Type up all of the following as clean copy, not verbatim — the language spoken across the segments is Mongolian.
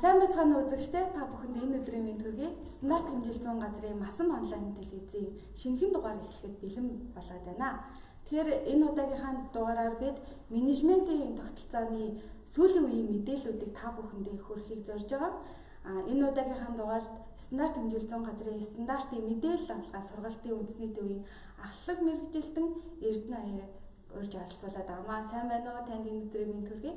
сайн байцгаана үзэгчдээ та бүхэнд энэ өдрийн мэнд хүргэе. Стандарт хэмжил зүүн газрын Масан онлайн телевизийн шинэхэн дугаар эхлэхэд бэлэн болоод байна. Тэгэхээр энэ удаагийнхаа дугаараар бид менежментийн тогтолцооны сүүлийн үеийн мэдээллүүдийг та бүхэндээ хүргэхийг зорж байгаа. Энэ удаагийнхаа дугаард стандарт хэмжил зүүн газрын стандартын мэдээлэл авалгаа сургалтын үндэсний төвийн ахлах мэргэжилтэн Эрдэнэ аяар урьж оролцуулаад байгаа. Сайн байна уу? Танд энэ өдрийн мэнд хүргэе.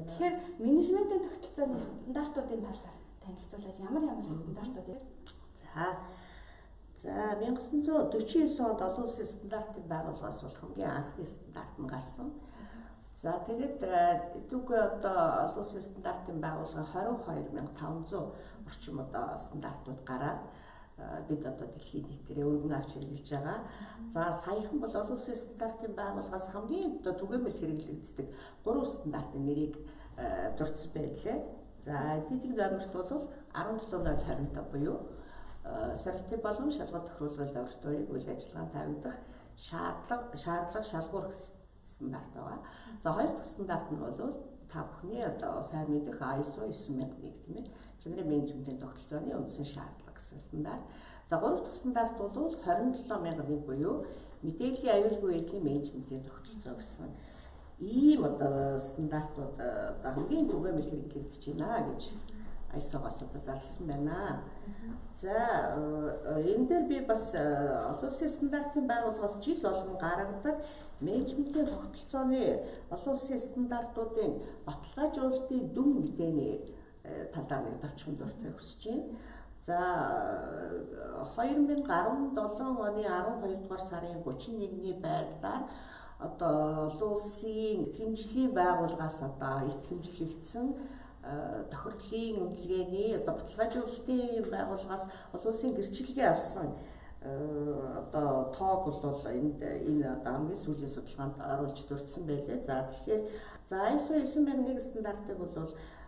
Тэгэхээр менежментийн тогтолцооны стандартуудын талаар танилцуулаад ямар стандартууд вэ? За 1949 онд олон улсын стандартын байгууллагаас бол хамгийн анхны стандарт нь гарсан. За тэгээд түүгээ одоо олон улсын стандартын байгууллага 22,500 орчим одоо стандартууд гараад бид одоо дэлхийн нийтээрээ өргөн авч хэрэгжилж байгаа. За саяхан бол олон улсын стандартын байгууллагаас хамгийн одоо түгээмэл хэрэглэгддэг 3 стандартын нэрийг дурдсан байлээ. За эдийн номерт бол 17.25 буюу сорилтын болон шалгалт тохируулгын лабораторийг үйл ажиллагаанд тавигдах шаардлага шалгуур стандарт байгаа. За хоёр дахь стандарт нь бол та бүхний одоо сайн мэдэх ISO 9001 тийм ээ. Чанарын менежментийн тогтолцооны үндсэн шаардлага гэсэн стандарт. За гурав дахь стандарт бол 27001 буюу мэдээллийн аюулгүй байдлын менежментийн тогтолцоо гэсэн ийм одоо стандартууд одоо хамгийн түгээмэл хэрэглэгдэж байна гэж ISO-гоос одоо зарласан байна. За энэ дээр би бас олон улсын стандартын байгууллагаас жил болгон гаргадаг менежментийн тогтолцооны олон улсын стандартуудын баталгаажуулалтын дүн мэдээний талаар нэг товчхон дуртай хүсэж байна. За 2017 оны 12 дугаар сарын 31-ний байдлаар одоо олон улсын хэмжлийн байгууллагаас одоо итгэмжлэгдсэн тохирлын үнэлгээний одоо баталгаажуулалтын байгууллагаас олон улсын гэрчилгээ авсан одоо тоог бол энэ одоо хамгийн сүүлийн судалгаанд оруулж дурдсан байлээ. За тэгэхээр ISO 9001 стандартыг бол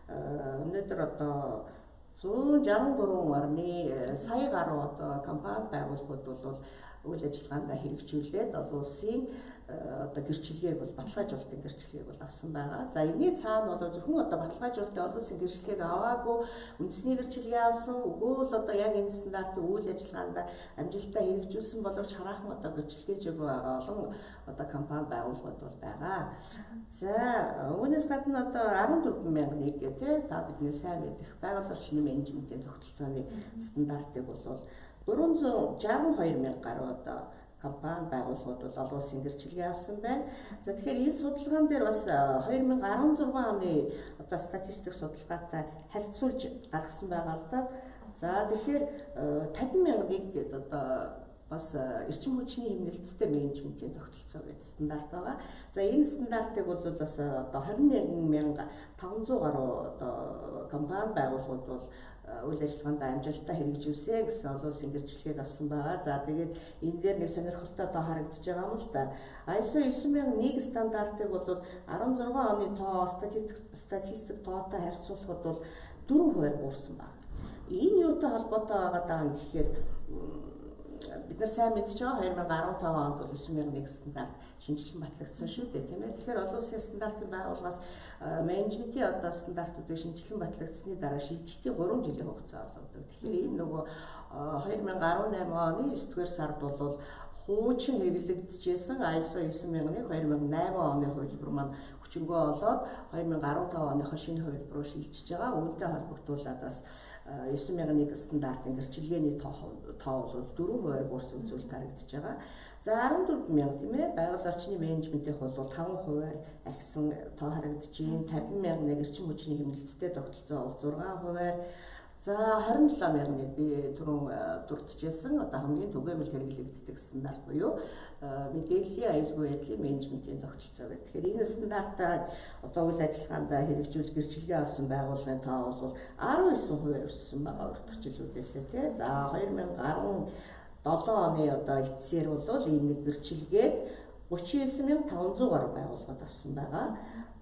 өнөөдөр одоо 163 орны сая гаруй одоо компани байгууллагууд бол үйл ажиллагаанд хэрэгжүүлээд олон улсын одоо гэрчилгээг бол баталгаажуулалтын гэрчилгээг бол авсан байгаа. За энэний цаана бол зөвхөн одоо баталгаажуулалтын олон улсын гэрчилгээг аваагүй үндэсний гэрчилгээ авсан үгүй л одоо яг энэ стандартын үйл ажиллагаанд амжилттай хэрэгжүүлсэн боловч хараахан одоо гэрчилгээж байгаа олон одоо компани байгууллагууд бол байгаа. За үүнээс гадна одоо 14,001 гэх та бидний сайн мэдэх байгаль орчны менежментийн тогтолцооны стандартыг бол 462,000 гаруй одоо компани байгууллагууд бол олон улсын гэрчилгээ авсан байна. За тэгэхээр энэ судалгаан дээр бас 2016 оны одоо статистик судалгаатай харьцуулж гаргасан байгаа л да. За тэгэхээр 50,000 гэдэг одоо бас эрчим хүчний хэмнэлттэй менежментийн тогтолцоо гэдэг стандарт байгаа. За энэ стандартыг бол бас одоо 21,500 гаруй одоо компани байгууллагууд бол үйл ажиллагаанд амжилттай хэрэгжүүлсэн гэсэн олон улсын гэрчилгээг авсан байгаа. За тэгээд энэ дээр нэг сонирхолтой тоо харагдаж байгаа юм л да. ISO 9001 стандартыг бол 16 оны тоо статистик тоотой харьцуулахад бол 4% буурсан байна. Энэ юутай холбоотой байгаа юм гэхээр бид нар сайн мэдж байгаа 2015 онд бол 9001 стандарт шинжилэн батлагдсан шүү дээ тийм ээ. Тэгэхээр олон улсын стандартын байгууллагаас менежментийн одоо стандартуудыг шинжилэн батлагдсны дараа шилжилтийн 3 жилийн хугацаа олгодог. Тэгэхээр энэ нөгөө 2018 оны 9-р сард бол хуучин хэрэглэгдэжсэн ISO 9001 2008 оны хувилбар маань хүчингү олоод 2015 оныхоо шинэ хувилбар руу шилжиж байгаа. Үүнтэй холбогдуулаад бас 9001 стандартын гэрчилгээний тоо бол 4% буурсан үзүүлэлт харагдаж байгаа. За 14,000 тийм ээ байгаль орчны менежментийн хул бол 5% агсан тоо харагдаж байна. 50,000 эрчим хүчний хэмнэлттэй тогтолцоо бол 6%. За 27,000 би түрүүн дурдчихсан одоо хамгийн түгээмэл хэрэглэгддэг стандарт буюу мэдээллийн аюулгүй байдлын менежментийн тогтолцоо гэдэг. Тэгэхээр энэ стандартаа одоо үйл ажиллагаанд хэрэгжүүлж гэрчилгээ авсан байгууллагын тоо бол 19% өссөн байгаа урт жилүүдээсээ тий. За 2017 оны одоо эцсээр бол энэ гэрчилгээг 39,500 гаруй байгууллагад авсан байгаа.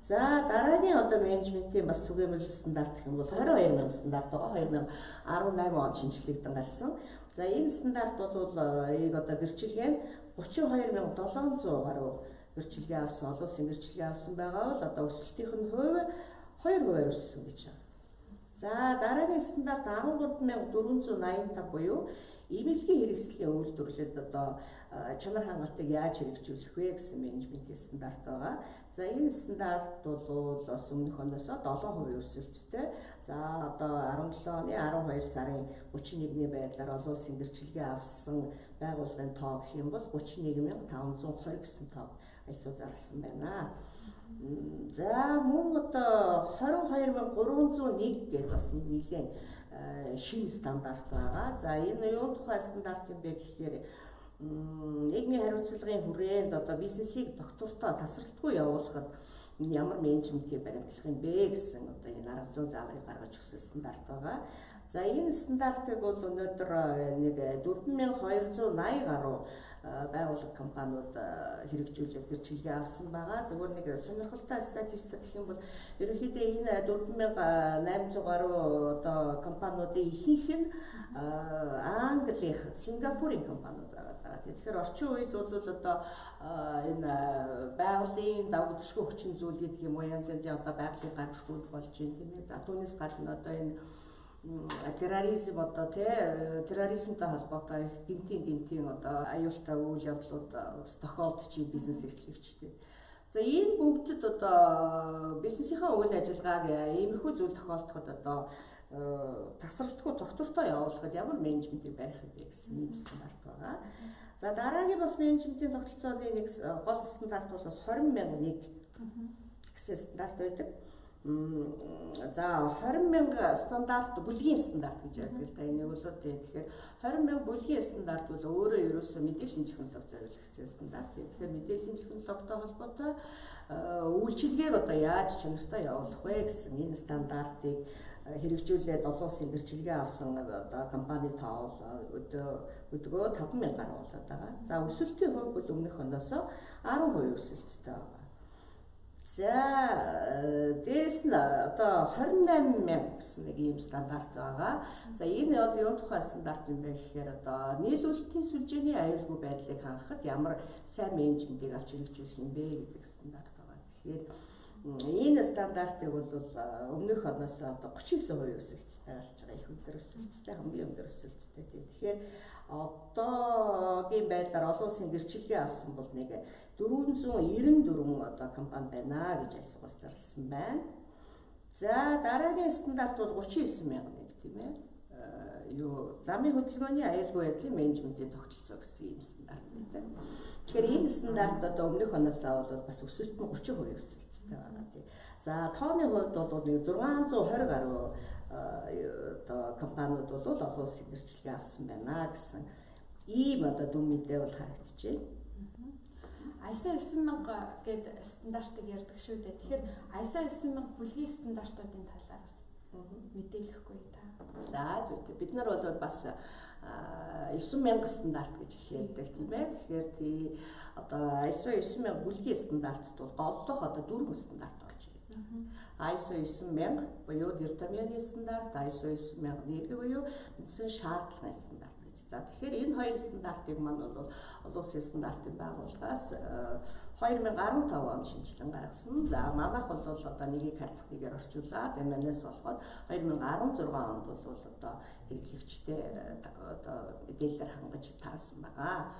За дараагийн одоо менежментийн бас түгээмэл стандарт гэх юм бол 22,000 стандарт байгаа. 2018 онд шинжилэгдэн гарсан. За энэ стандарт бол яг одоо гэрчилгээ нь 32,700 гаруй гэрчилгээ авсан, олон улсын гэрчилгээ авсан байгаа бол одоо өсөлтийнх нь хувь 2% өссөн гэж байна. За дараагийн стандарт 13485 буюу эмнэлгийн хэрэгслийн үйлдвэрлэлд одоо чанар хангалтыг яаж хэрэгжүүлэх вэ гэсэн менежментийн стандарт байгаа. За энэ стандарт бол бас өмнөх оноос 7% өсөлттэй. За одоо 17 оны 12 сарын 31-ний байдлаар олон улсын гэрчлэгээ авсан байгууллагын тоо гэх юм бол 31520 гэсэн тоог аясуу зарласан байна. За мөн одоо 22301 гэдэг бас нэлийн шинэ стандарт байгаа. За энэ юун тухай стандарт юм бэ гэхээр нийгмийн хариуцлагын хүрээнд одоо бизнесийг доктортой тасралтгүй явуулахад ямар менежментийг баримтлах юм бэ гэсэн одоо энэ арга зүйн зааврыг гаргаж өгсөн стандарт байгаа. За энэ стандартыг бол өнөөдөр нэг 4280 гаруй байгууллага компаниуд хэрэгжүүлээд гэрчлэгээ авсан байгаа. Зөвхөн нэг сонирхолтой статистик гэх юм бол ерөнхийдөө энэ 4800 гаруй одоо компаниудын ихэнх нь Английн, Сингапурын компаниуд байгаа. Тэгэхээр орчин үед бол одоо энэ байгалийн давгдшгүй хүчин зүйл гэдэг юм уу янз янзын одоо байгалийн гаргшгүй болж байна тийм ээ. За түүнээс гадна одоо энэ терроризм одоо терроризмтай холбоотой гинтийн одоо аюултай үйл явдлууд тохиолдож бизнес эрхлэгчтэй. За энэ бүгдэд одоо бизнесийнхаа үйл ажиллагааг иймэрхүү зүйл тохиолдоход одоо тасралтгүй доктортой явуулахад ямар менежментийг барих юм бэ гэсэн юм стандарт байгаа. За дараагийн бас менежментийн тогтолцооны нэг гол стандарт бол бас 20001 гэсэн стандарт байдаг. За 20,000 стандарт бүлгийн стандарт гэж ярьдаг л да. Энийг бол тэгэхээр 20,000 бүлгийн стандарт бол өөрөө ерөөсөө мэдээллийн технологи зориулагдсан стандарт. Тэгэхээр мэдээллийн технологитой холбоотой үйлчилгээг одоо яаж чанартай явуулах вэ гэсэн энэ стандартыг хэрэгжүүлээд олон улсын гэрчлэгээ авсан одоо компани тоо өдгөө 5,000 гаруй болоод байгаа. За өсөлтийн хувь бол өмнөх оноос 10% өсөлттэй байгаа. За дээрэс нь одоо 28,000 гэсэн нэг ийм стандарт байгаа. За энэ бол юун тухай стандарт юм бэ гэхээр одоо нийлүүлэлтийн сүлжээний аюулгүй байдлыг хангахад ямар сайн менежментийг авч хэрэгжүүлэх юм бэ гэдэг стандарт байгаа. Тэгэхээр энэ стандартыг бол өмнөх оноос одоо 39% өсөлттэй гарч байгаа. Их өндөр өсөлттэй, хамгийн өндөр өсөлттэй. Тэгэхээр одоогийн байдлаар олон улсын гэрчлэгээ авсан бол нэг 494 одоо компани байна гэж айсгаас зарласан байна. За дараагийн стандарт бол 39,000 нэг тийм ээ. Замын хөдөлгөөний аюулгүй байдлын менежментийн тогтолцоо гэсэн юм стандарт байдаг. Тэгэхээр энэ стандарт одоо өмнөх оноос бол бас өсөлт нь 30% өсөлттэй байгаа тийм. За тооны хувьд бол нэг 620 гаруй одоо компаниуд бол олон улсын гэрчлэгээ авсан байна гэсэн ийм одоо дүн мэдээ бол харагдчихжээ. ISO 9000 гэдэг стандартыг ярьдаг шүү дээ. Тэгэхээр ISO 9000 бүлгийн стандартуудын талаар бас мэдээлэхгүй та. За зүйтэй. Бид нар бол бас 9000 стандарт гэж ярьдаг тийм ээ. Тэгэхээр одоо ISO 9000 бүлгийн стандартд бол голлох одоо 4 стандарт болж байна. ISO 9000 буюу нэр томьёоны стандарт, ISO 9001 буюу үндсэн шаардлагын стандарт. За тэгэхээр энэ хоёр стандартыг маань бол олон улсын стандартын байгууллагаас 2015 онд шинжилэн гаргасан. За манайх бол одоо нэгийг харьцах нэгээр орчуулад манаас болохоор 2016 онд бол одоо хэрэглэгчтэй одоо мэдээлэлээр хангаж таасан байгаа.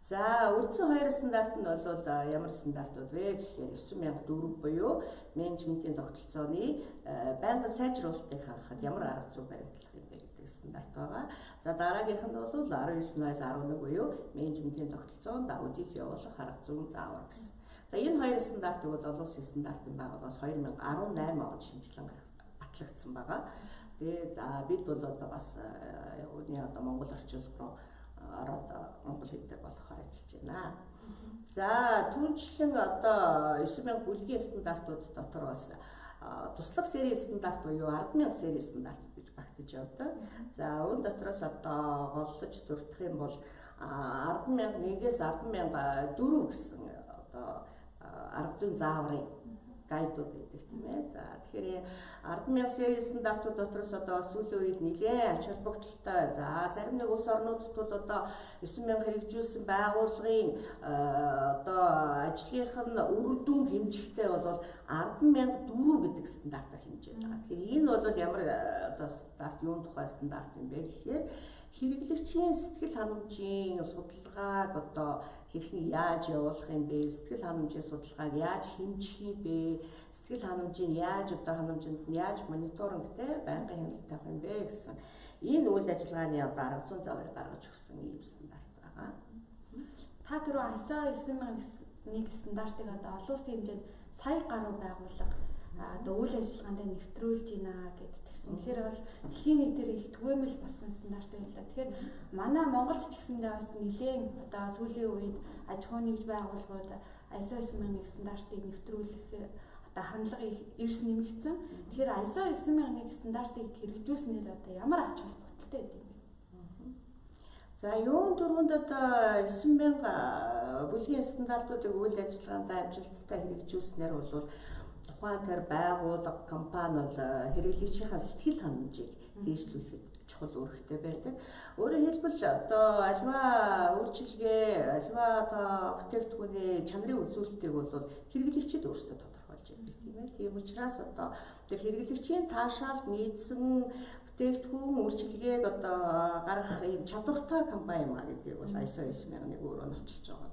За үлдсэн хоёр стандарт нь бол ямар стандартууд вэ гэхээр 9004 буюу менежментийн тогтолцооны байнгын сайжруулалтыг хангахад ямар арга зүй баримтлах юм бэ гэдэг стандарт байгаа. За дараагийнх нь бол 19.11 буюу менежментийн тогтолцоонд аудит явуулах арга зүйн заавар гэсэн. За энэ хоёр стандартыг бол олон улсын стандартын байгууллагаас 2018 онд шинжилэн батлагдсан байгаа. Тэгээ за бид бол одоо бас үүний одоо Монгол орчуулга руу ороод монгол хэлээр болохоор ажиллаж байна. За түүнчлэн одоо 9000 бүлгийн стандартууд дотор бас туслах серийн стандарт буюу 10,000 серийн стандарт гэж багтаж явдаг. За үүн дотроос одоо голлож дурдах юм бол 10,000-1-ээс 10,000 4 гэсэн одоо арга зүйн зааврын гайдууд байдаг тийм ээ. За тэгэхээр 10,000 серийн стандартууд дотроос одоо сүүлийн үед нэлээд ач холбогдолтой. За зарим нэг улс орнуудад бол одоо 9,000 хэрэгжүүлсэн байгууллагын одоо ажлынх нь үр дүн хэмжихтэй бол 10,004 гэдэг стандартаар хэмжээд байгаа. Тэгэхээр энэ бол ямар одоо стандарт юун тухай стандарт юм бэ гэхээр хэрэглэгчийн сэтгэл ханамжийн судалгааг одоо хэрхэн яаж явуулах юм бэ? Сэтгэл ханамжийн судалгааг яаж хэмжих юм бэ? Сэтгэл ханамжийг яаж одоо ханамжинд нь яаж мониторингтэй байнгын хяналт тавих юм бэ гэсэн энэ үйл ажиллагааны одоо арга зүйн завыг гаргаж өгсөн ийм стандарт байгаа. Та түрүү ISO 9001 стандартыг одоо олон улсын хэмжээнд сая гаруй байгууллага одоо үйл ажиллагаанд нэвтрүүлж байна гэдэгсэн. Тэгэхээр бол дэлхийн нийтээр их түгээмэл болсон стандарт байлаа. Тэгэхээр манай Монголд ч гэсэндээ бас нэлээд одоо сүүлийн үед аж ахуйн нэгж байгууллагууд ISO 9001 стандартыг нэвтрүүлэх одоо хандлага эрс нэмэгдсэн. Тэгэхээр ISO 9001 стандартыг хэрэгжүүлснээр одоо ямар ач холбогдолтой байд юм бэ? За юун дөрөнд одоо 9,000 бүлгийн стандартуудыг үйл ажиллагаанд амжилттай хэрэгжүүлснээр бол тухайн тэр байгууллага компани бол хэрэглэгчийн сэтгэл ханамжийг дээшлүүлэхэд чухал үүрэгтэй байдаг. Өөрөөр хэлбэл одоо альва үйлчилгээ, альва одоо бүтээгдэхүүний чанарын үзүүлэлтийг бол хэрэглэгчид өөрсдөө тодорхойлж байдаг тийм ээ. Тийм учраас одоо тэр хэрэглэгчийн таашаалд нийцсэн бүтээгдэхүүн үйлчилгээг одоо гаргах ийм чадвартай компани маа гэдгийг бол ISO 9001 өөрөө нотолж байгаа.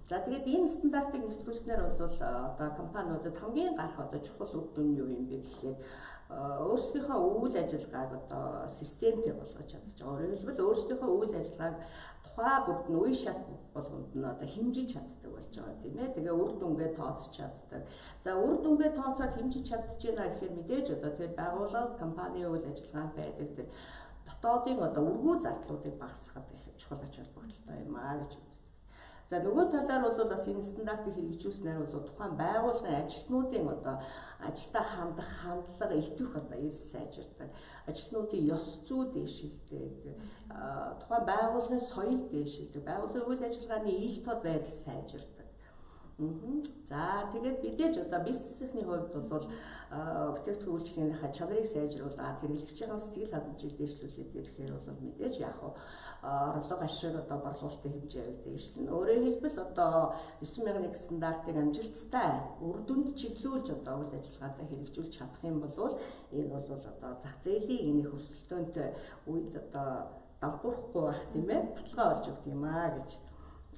За тэгээд энэ стандартыг нэвтрүүлснээр бол одоо компаниудад хамгийн гарах одоо чухал үр дүн юу юм бэ гэхээр өөрсдийнхөө үйл ажиллагааг одоо системтэй болгож чадчих. Өөрөөр хэлбэл өөрсдийнхөө үйл ажиллагааг тухай бүрд нь үе шат болгонд нь одоо хэмжиж чаддаг болж байгаа тийм ээ. Тэгээ үр дүнгээ тооцож чаддаг. За үр дүнгээ тооцоод хэмжиж чадчихна гэхээр мэдээж одоо тэр байгууллага компани үйл ажиллагаанд байдаг тэр дотоодын одоо үргүү зардлуудыг багасгахад их чухал ач холбогдолтой юм аа гэж. За нөгөө талаар бол бас энэ стандартыг хэрэгжүүлснээр бол тухайн байгууллагын ажилтнуудын одоо ажилдаа хандах хандлага итвэх одоо эрс сайжирдаг. Ажилтнуудын ёс зүй дээшилдэг. Тухайн байгууллагын соёл дээшилдэг. Байгууллагын үйл ажиллагааны ил тод байдал сайжирдаг. За тэгээд мэдээж одоо бизнесийн хувьд бол бүтээгдэхүүн үйлчлэгийнхаа чанарыг сайжруулаад хэрэглэгчийн сэтгэл ханамжийг дээшлүүлээд ирэхээр бол мэдээж яг орлого ашиг одоо борлуулалтын хэмжээ дээшлэнэ. Өөрөөр хэлбэл одоо 9001 стандартыг амжилттай үр дүнд чиглүүлж одоо үйл ажиллагаадаа хэрэгжүүлж чадах юм бол энэ бол одоо зах зээлийн энэ хөрсөлтөөнтэй үед одоо давхурахгүй байх тийм ээ баталгаа болж өгдөг юм аа гэж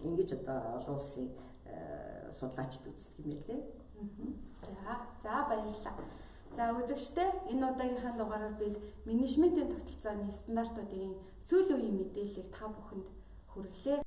ингэж одоо олон улсын судлаачид үздэг юм лээ. За баярлалаа. За үзэгчдээ энэ удаагийнхаа дугаараар бид менежментийн тогтолцооны стандартуудын сүүлийн үеийн мэдээллийг та бүхэнд хүргэлээ.